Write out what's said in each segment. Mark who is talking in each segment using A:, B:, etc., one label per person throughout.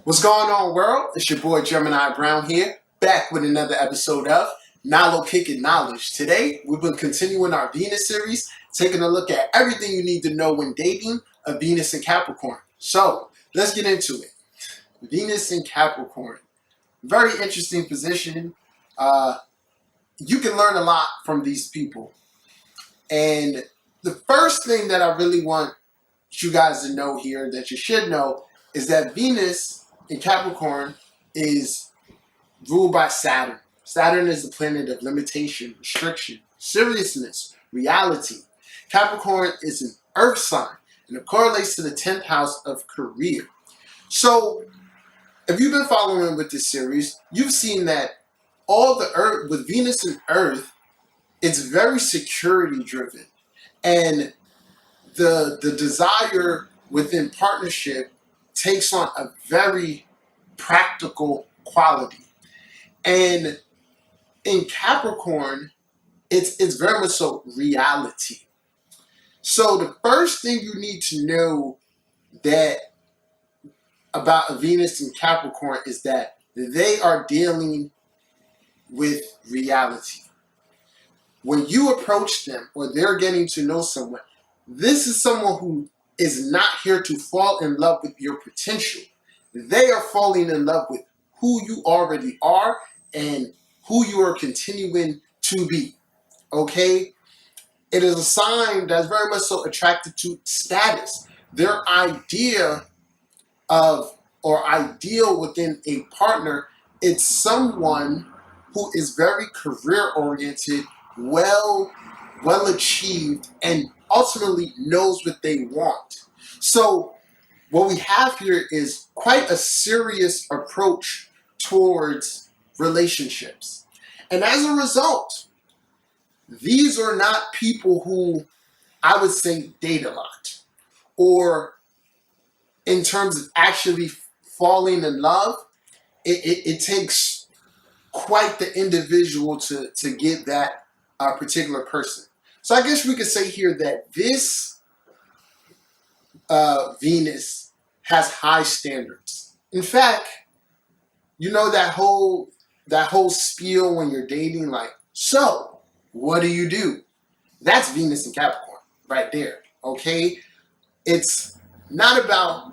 A: What's going on, world? It's your boy Gemini Brown here, back with another episode of Nalo Kicking Knowledge. Today, we've been continuing our Venus series, taking a look at everything you need to know when dating a Venus in Capricorn. So, let's get into it. Venus in Capricorn. Very interesting position. You can learn a lot from these people. And the first thing that I really want you guys to know here, that you should know, is that Venus in Capricorn is ruled by Saturn. Saturn is the planet of limitation, restriction, seriousness, reality. Capricorn is an earth sign, and it correlates to the 10th house of career. So, if you've been following with this series, you've seen that all the earth, with Venus and Earth, it's very security driven. And the desire within partnership takes on a very practical quality. And in Capricorn, it's very much so reality. So the first thing you need to know that about a Venus in Capricorn is that they are dealing with reality. When you approach them or they're getting to know someone, this is someone who is not here to fall in love with your potential. They are falling in love with who you already are and who you are continuing to be. Okay? It is a sign that's very much so attracted to status. Their idea of or ideal within a partner, it's someone who is very career oriented, well achieved, and ultimately knows what they want. So what we have here is quite a serious approach towards relationships. And as a result, these are not people who I would say date a lot, or in terms of actually falling in love, it takes quite the individual to get that particular person. So I guess we could say here that this Venus has high standards. In fact, you know that whole spiel when you're dating, like, so what do? That's Venus in Capricorn right there. Okay, it's not about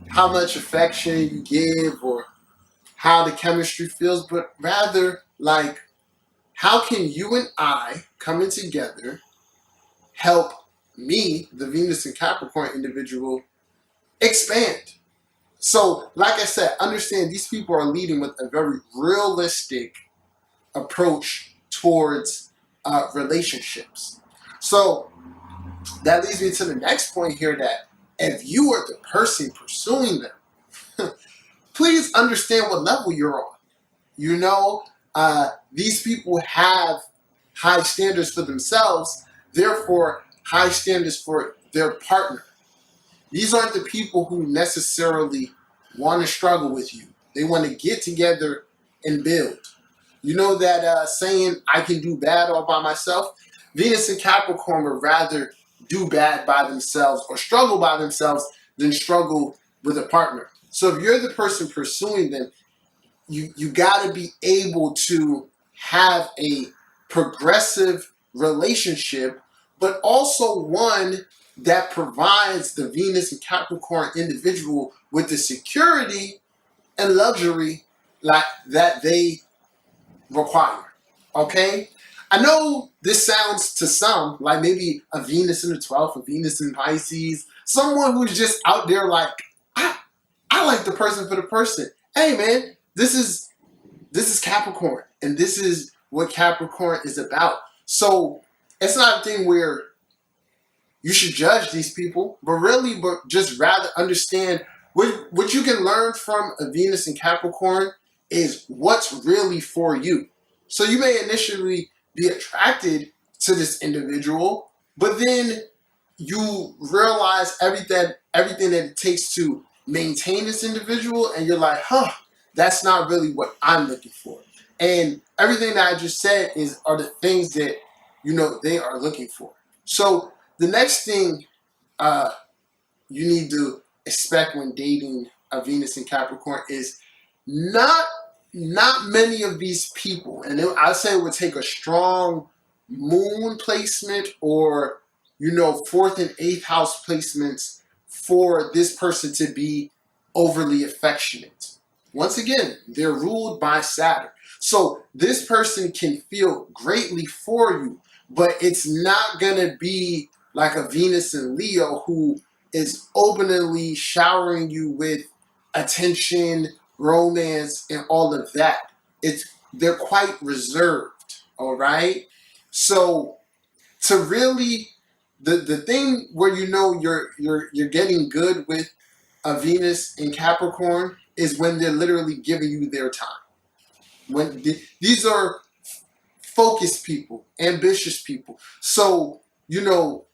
A: how much affection you give or how the chemistry feels, but rather like, how can you and I coming together help me, the Venus and Capricorn individual, expand? So, like I said, understand these people are leading with a very realistic approach towards relationships. So, that leads me to the next point here, that if you are the person pursuing them, please understand what level you're on. You know, these people have high standards for themselves, therefore high standards for their partner. These aren't the people who necessarily want to struggle with you. They want to get together and build. You know that saying, I can do bad all by myself? Venus and Capricorn would rather do bad by themselves or struggle by themselves than struggle with a partner. So if you're the person pursuing them, you got to be able to have a progressive relationship, but also one that provides the Venus and Capricorn individual with the security and luxury like that they require. Okay? I know this sounds to some like maybe a Venus in the 12th, a Venus in Pisces, someone who's just out there like, I like the person for the person. Hey man, this is Capricorn, and this is what Capricorn is about. So it's not a thing where you should judge these people, but just rather understand what you can learn from a Venus in Capricorn is what's really for you. So you may initially be attracted to this individual, but then you realize everything that it takes to maintain this individual, and you're like, that's not really what I'm looking for. And everything that I just said are the things that they are looking for. So the next thing you need to expect when dating a Venus in Capricorn is not many of these people, and I'd say it would take a strong moon placement or, you know, 4th and 8th house placements for this person to be overly affectionate. Once again, they're ruled by Saturn. So this person can feel greatly for you, but it's not going to be like a Venus in Leo who is openly showering you with attention, romance, and all of that. They're quite reserved, all right? So to really the thing where you know you're getting good with a Venus in Capricorn is when they're literally giving you their time. When these are focused people, ambitious people. So, you know,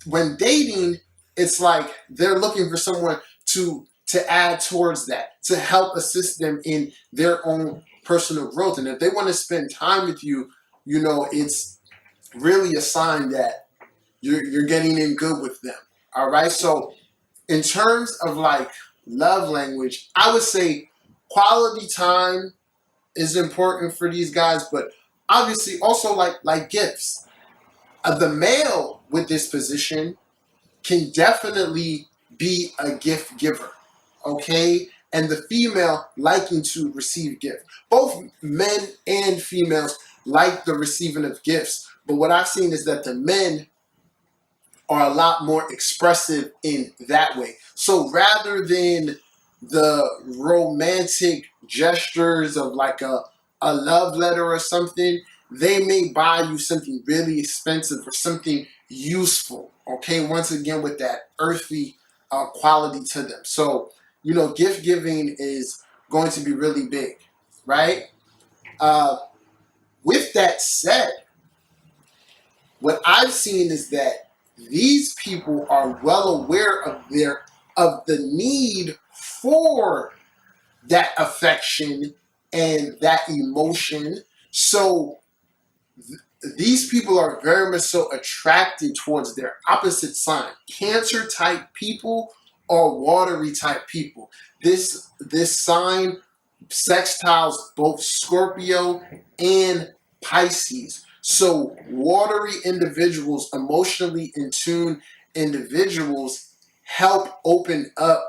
A: when dating, it's like they're looking for someone to add towards that, to help assist them in their own personal growth. And if they want to spend time with you, you know, it's really a sign that you're getting in good with them. All right. So in terms of like love language, I would say quality time is important for these guys, but obviously also like gifts. The male with this position can definitely be a gift giver, okay? And the female liking to receive gifts. Both men and females like the receiving of gifts, but what I've seen is that the men are a lot more expressive in that way. So rather than the romantic gestures of like a love letter or something, they may buy you something really expensive or something useful, okay? Once again, with that earthy quality to them. So, you know, gift giving is going to be really big, right? With that said, what I've seen is that these people are well aware of the need for that affection and that emotion. So these people are very much so attracted towards their opposite sign. Cancer type people or watery type people. This sign sextiles both Scorpio and Pisces. So watery individuals, emotionally in tune individuals, help open up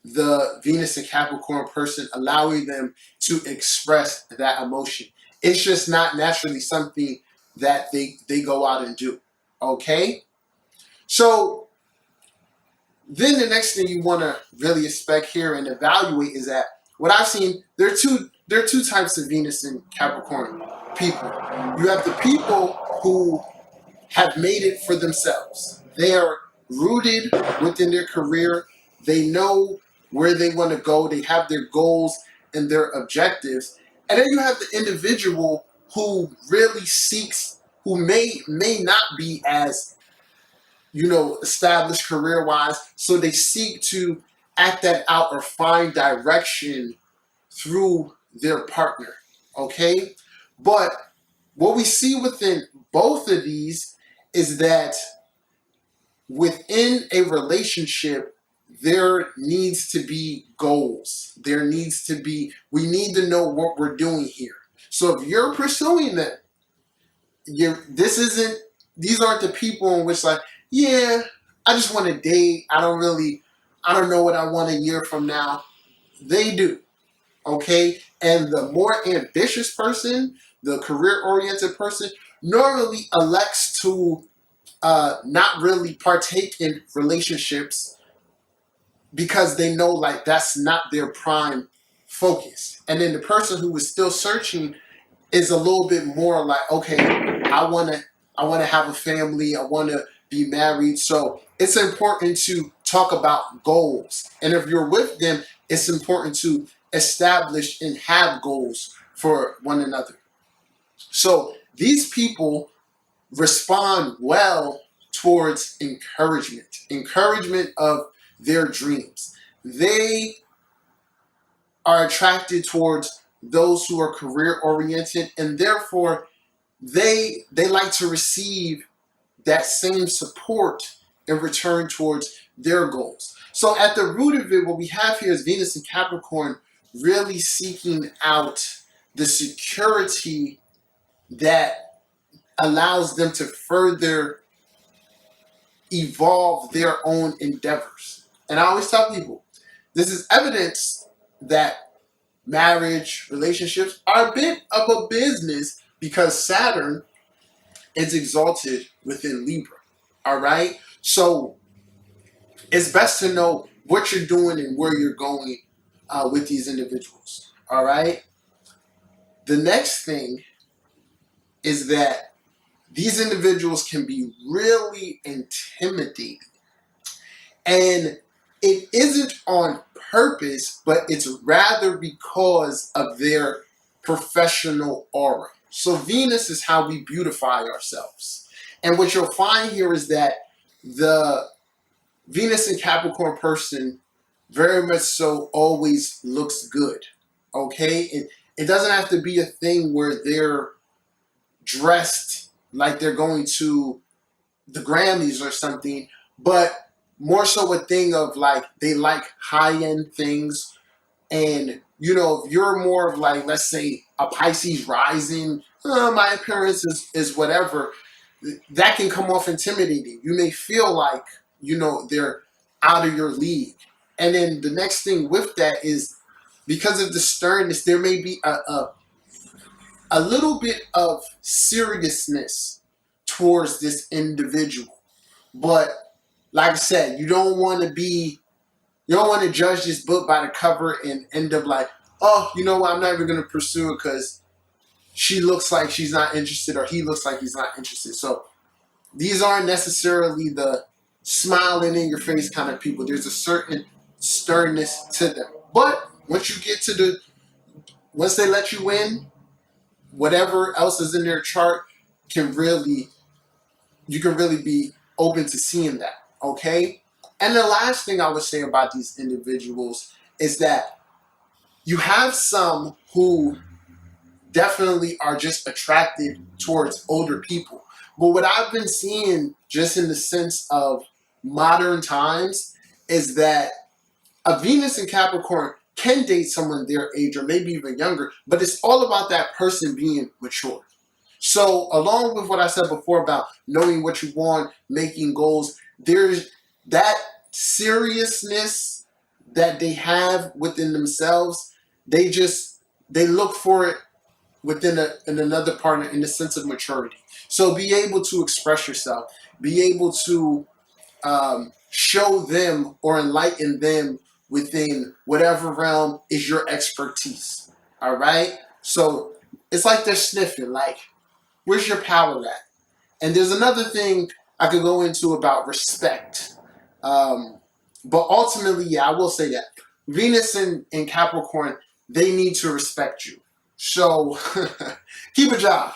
A: the Venus and Capricorn person, allowing them to express that emotion. It's just not naturally something that they go out and do. Okay? So then the next thing you want to really expect here and evaluate is that what I've seen, there are two types of Venus and Capricorn people. You have the people who have made it for themselves. They are rooted within their career. They know where they want to go. They have their goals and their objectives. And then you have the individual who really seeks, who may not be as, you know, established career-wise. So they seek to act that out or find direction through their partner. Okay? But what we see within both of these is that within a relationship, there needs to be goals. There needs to be, we need to know what we're doing here. So if you're pursuing them, these aren't the people in which like, yeah, I just want to date. I don't know what I want a year from now. They do. Okay? And the more ambitious person, the career-oriented person, normally elects to not really partake in relationships because they know like that's not their prime focus. And then the person who is still searching is a little bit more like, okay, I want to have a family, I want to be married. So it's important to talk about goals. And if you're with them, it's important to establish and have goals for one another. So these people respond well towards encouragement of their dreams. They are attracted towards those who are career oriented, and therefore they like to receive that same support in return towards their goals. So at the root of it, what we have here is Venus and Capricorn really seeking out the security that allows them to further evolve their own endeavors. And I always tell people, this is evidence that marriage, relationships are a bit of a business because Saturn is exalted within Libra. All right? So it's best to know what you're doing and where you're going with these individuals. All right? The next thing is that these individuals can be really intimidating. And it isn't on purpose, but it's rather because of their professional aura. So Venus is how we beautify ourselves. And what you'll find here is that the Venus and Capricorn person very much so always looks good. Okay? It doesn't have to be a thing where they're dressed like they're going to the Grammys or something, but more so a thing of like they like high-end things. And you know, if you're more of like, let's say, a Pisces rising, my appearance is whatever, that can come off intimidating. You may feel like, you know, they're out of your league. And then the next thing with that is because of the sternness, there may be a little bit of seriousness towards this individual. But like I said, you don't want to judge this book by the cover and end up like, oh, you know what, I'm not even going to pursue it because she looks like she's not interested or he looks like he's not interested. So these aren't necessarily the smiling in your face kind of people. There's a certain sternness to them. But once they let you in, whatever else is in their chart you can really be open to seeing that. Okay? And the last thing I would say about these individuals is that you have some who definitely are just attracted towards older people. But what I've been seeing just in the sense of modern times is that a Venus in Capricorn can date someone their age or maybe even younger, but it's all about that person being mature. So along with what I said before about knowing what you want, making goals, there's that seriousness that they have within themselves. They look for it within another partner in the sense of maturity. So be able to express yourself, be able to show them or enlighten them within whatever realm is your expertise. All right? So it's like they're sniffing, like, where's your power at? And there's another thing I could go into about respect. But ultimately, yeah, I will say that Venus and Capricorn, they need to respect you. So keep a job.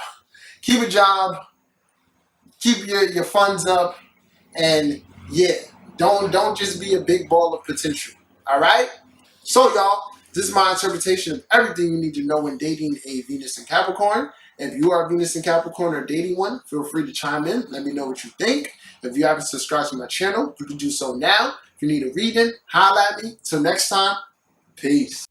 A: Keep a job. Keep your funds up. And yeah, don't just be a big ball of potential. All right? So y'all, this is my interpretation of everything you need to know when dating a Venus and Capricorn. If you are Venus and Capricorn or dating one, feel free to chime in. Let me know what you think. If you haven't subscribed to my channel, you can do so now. If you need a reading, holla at me. Till next time, peace.